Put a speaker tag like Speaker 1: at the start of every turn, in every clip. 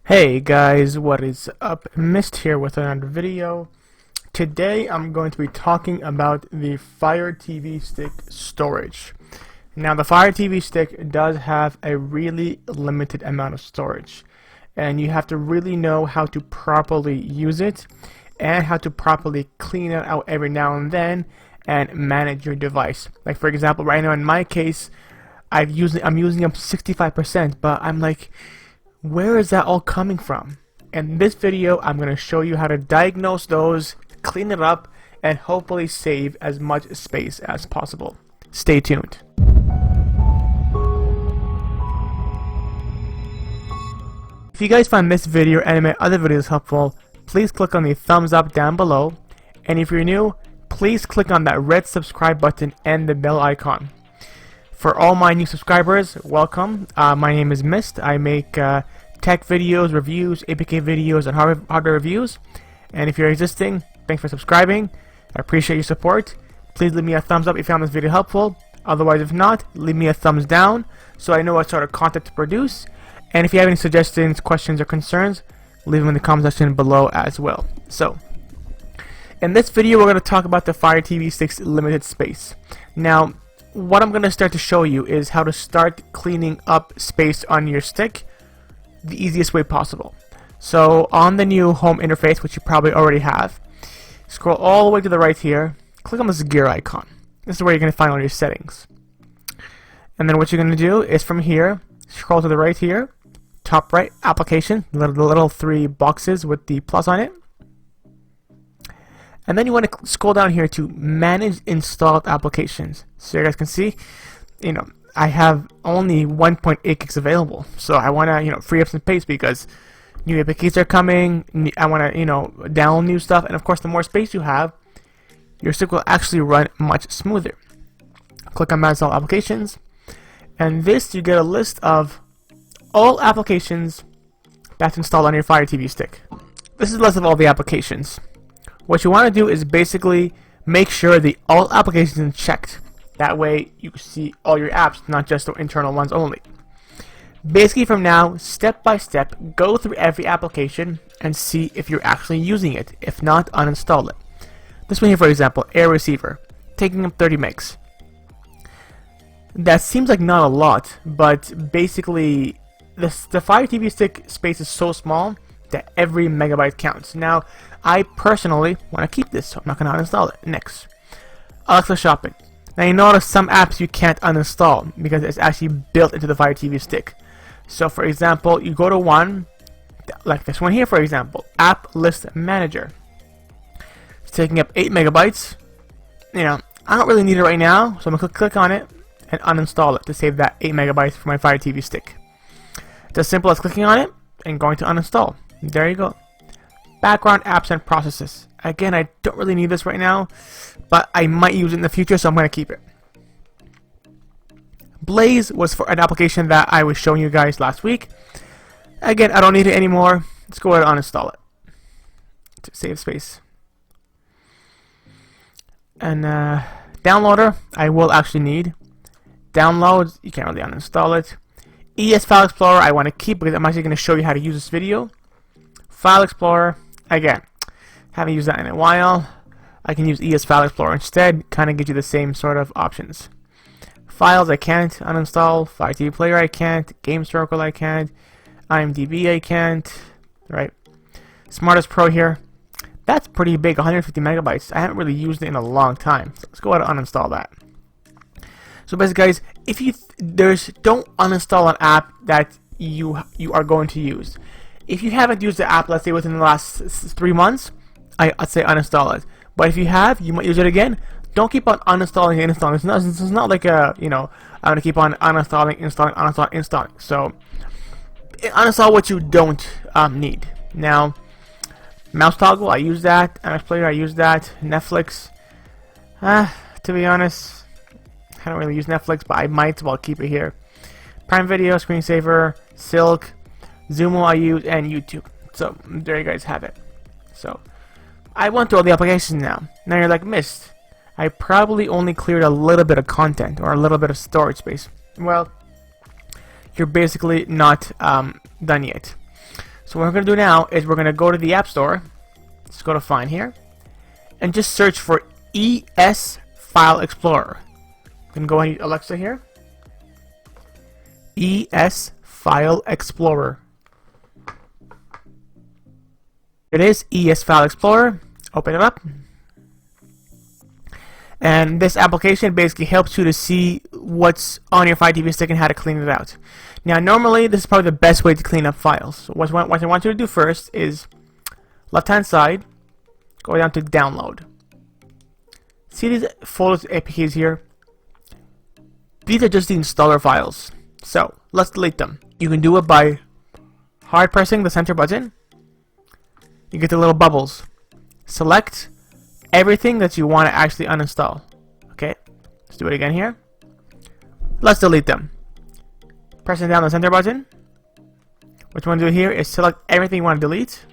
Speaker 1: Hey guys, what is up? Mist here with another video. Today I'm going to be talking about the Fire TV Stick storage. Now the Fire TV Stick does have a really limited amount of storage, and you have to really know how to properly use it and how to properly clean it out every now and then and manage your device. Like for example, right now in my case, I'm using up 65%, but I'm like, where is that all coming from? In this video, I'm going to show you how to diagnose those, clean it up, and hopefully save as much space as possible. Stay tuned. If you guys find this video and my other videos helpful, please click on the thumbs up down below. And if you're new, please click on that red subscribe button and the bell icon. For all my new subscribers, welcome. My name is Mist. I make tech videos, reviews, Apk videos, and hardware reviews. And if you're existing, thanks for subscribing. I appreciate your support. Please leave me a thumbs up if you found this video helpful. Otherwise, if not, leave me a thumbs down so I know what sort of content to produce. And if you have any suggestions, questions, or concerns, leave them in the comment section below as well. So, in this video, we're going to talk about the Fire TV Stick's limited space. Now, what I'm going to start to show you is how to start cleaning up space on your stick the easiest way possible. So on the new home interface, which you probably already have, scroll all the way to the right here, click on this gear icon. This is where you're going to find all your settings. And then what you're going to do is from here, scroll to the right here, top right, application, the little three boxes with the plus on it. And then you want to scroll down here to manage installed applications. So you guys can see, I have only 1.8 gigs available. So I want to, free up some space because new APKs are coming. I want to, download new stuff. And of course, the more space you have, your stick will actually run much smoother. Click on Manage All Applications. And this, you get a list of all applications that's installed on your Fire TV stick. This is the list of all the applications. What you want to do is basically make sure the all applications are checked. That way you see all your apps, not just the internal ones only. Basically from now, step by step, go through every application and see if you're actually using it. If not, uninstall it. This one here, for example, Air Receiver, taking up 30 megs. That seems like not a lot, but basically the Fire TV stick space is so small that every megabyte counts. Now, I personally want to keep this, so I'm not going to uninstall it. Next, Alexa Shopping. Now you notice some apps you can't uninstall because it's actually built into the Fire TV stick. So for example, you go to one, like this one here for example, App List Manager. It's taking up 8 megabytes. I don't really need it right now, so I'm going to click on it and uninstall it to save that 8 megabytes for my Fire TV stick. It's as simple as clicking on it and going to uninstall. There you go. Background apps and processes. Again, I don't really need this right now, but I might use it in the future, so I'm going to keep it. Blaze was for an application that I was showing you guys last week. Again, I don't need it anymore. Let's go ahead and uninstall it to save space. And downloader, I will actually need. Downloads, you can't really uninstall it. ES File Explorer, I want to keep because I'm actually going to show you how to use this video. File Explorer, again, haven't used that in a while. I can use ES File Explorer instead, kind of gives you the same sort of options. Files I can't uninstall, Fire TV Player I can't, Game Circle I can't, IMDb I can't, right? Smartest Pro here, that's pretty big, 150 megabytes. I haven't really used it in a long time, so let's go ahead and uninstall that. So basically guys, if you don't uninstall an app that you are going to use. If you haven't used the app, let's say within the last 3 months, I'd say uninstall it. But if you have, you might use it again. Don't keep on uninstalling and installing. It's not like a, I'm going to keep on uninstalling, installing. So, uninstall what you don't need. Now, mouse toggle, I use that. MX Player, I use that. Netflix, to be honest, I don't really use Netflix, but I might, so I'll keep it here. Prime Video, Screensaver, Silk, Zumo I use, and YouTube. So there you guys have it. So I went through all the applications now. Now you're like, Mist, I probably only cleared a little bit of content or a little bit of storage space. Well, you're basically not done yet. So So what we're going to do now is we're going to go to the App Store. Let's go to Find here. And just search for ES File Explorer. I'm going to go ahead and Alexa here. ES File Explorer. It is ES File Explorer. Open it up. And this application basically helps you to see what's on your Fire TV stick and how to clean it out. Now, normally, this is probably the best way to clean up files. So what I want you to do first is left-hand side, go down to Download. See these folders, APKs here? These are just the installer files. So let's delete them. You can do it by hard pressing the center button. You get the little bubbles. Select everything that you want to actually uninstall. Okay, let's do it again here. Let's delete them. Pressing down the center button. What you want to do here is select everything you want to delete.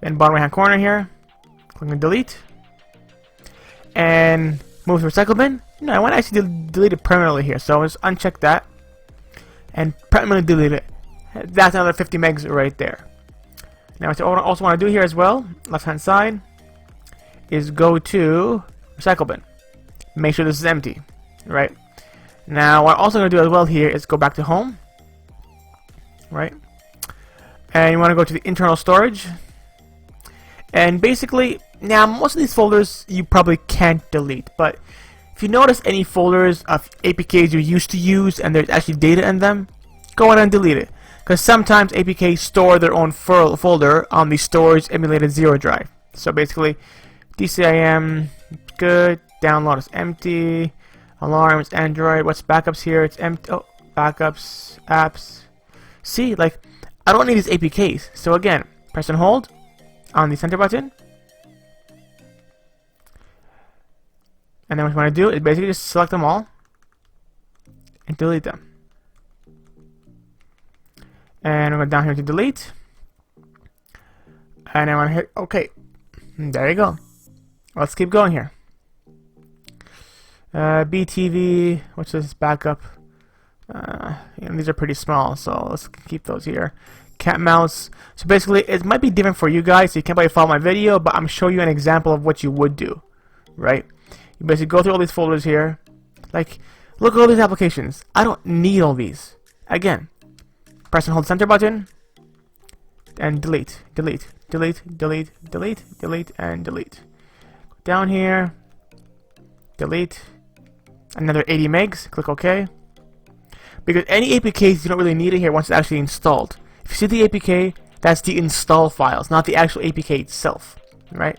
Speaker 1: Then bottom right hand corner here, click on delete. And move to recycle bin. No, I want to actually delete it permanently here. So I'll just uncheck that and permanently delete it. That's another 50 megs right there. Now what I also want to do here as well, left hand side, is go to recycle bin. Make sure this is empty. Right? Now what I'm also going to do as well here is go back to home. Right? And you want to go to the internal storage. And basically, now most of these folders you probably can't delete, but if you notice any folders of APKs you used to use and there's actually data in them, go ahead and delete it. Because sometimes APKs store their own folder on the storage emulated 0 drive. So basically, DCIM, good, download is empty, alarms, Android, what's backups here, it's empty, oh, backups, apps. See, like, I don't need these APKs. So again, press and hold on the center button. And then what you want to do is basically just select them all and delete them. And we'll go down here to delete. And I want to hit OK. There you go. Let's keep going here. BTV, what's this backup? These are pretty small, so let's keep those here. Cat mouse. So basically, it might be different for you guys, so you can't probably follow my video, but I'm showing you an example of what you would do, right? You basically go through all these folders here. Like, look at all these applications. I don't need all these. Again, press and hold center button, and delete, delete, delete, delete, delete, delete, and delete. Down here, delete. Another 80 megs. Click OK. Because any APKs you don't really need it here once it's actually installed. If you see the APK, that's the install files, not the actual APK itself, right?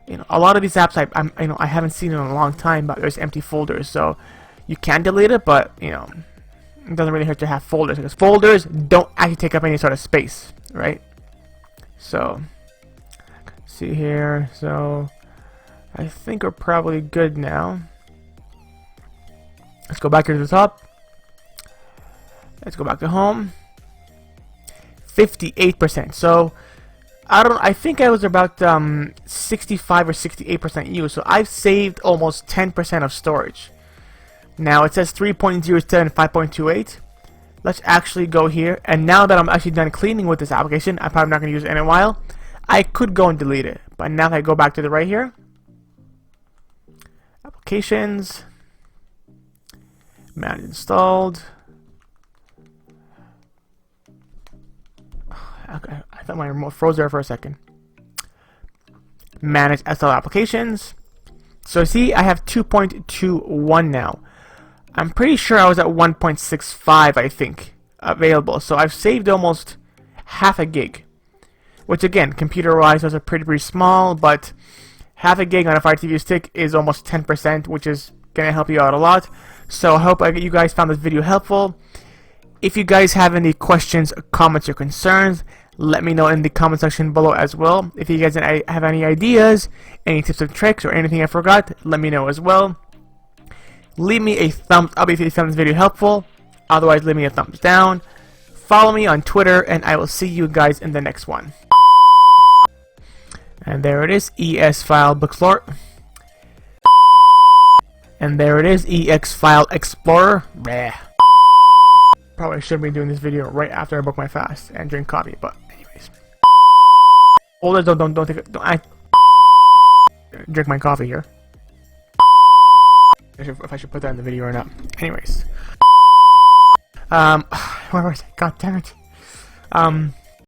Speaker 1: You know, a lot of these apps I haven't seen in a long time, but there's empty folders, so you can delete it, but you know, it doesn't really hurt to have folders because folders don't actually take up any sort of space, right? So, see here. So, I think we're probably good now. Let's go back here to the top. Let's go back to home. 58%. So I think I was about 65 or 68% used. So I've saved almost 10% of storage. Now it says 3.07 5.28. Let's actually go here. And now that I'm actually done cleaning with this application, I'm probably not going to use it in a while. I could go and delete it. But now if I go back to the right here, applications, manage installed. Okay, I thought my remote froze there for a second. Manage SL applications. So see, I have 2.21 now. I'm pretty sure I was at 1.65, I think, available. So I've saved almost half a gig. Which again, computer-wise, those are pretty small, but half a gig on a Fire TV stick is almost 10%, which is going to help you out a lot. So I hope you guys found this video helpful. If you guys have any questions, comments, or concerns, let me know in the comment section below as well. If you guys have any ideas, any tips and tricks, or anything I forgot, let me know as well. Leave me a thumbs up if you found this video helpful. Otherwise, leave me a thumbs down. Follow me on Twitter, and I will see you guys in the next one. And there it is, ES File Explorer. And there it is, EX File Explorer. Bleh. Probably probably should be doing this video right after I broke my fast and drink coffee. But anyways, don't take it. I drink my coffee here. If I should put that in the video or not. Anyways, where was it? God damn it.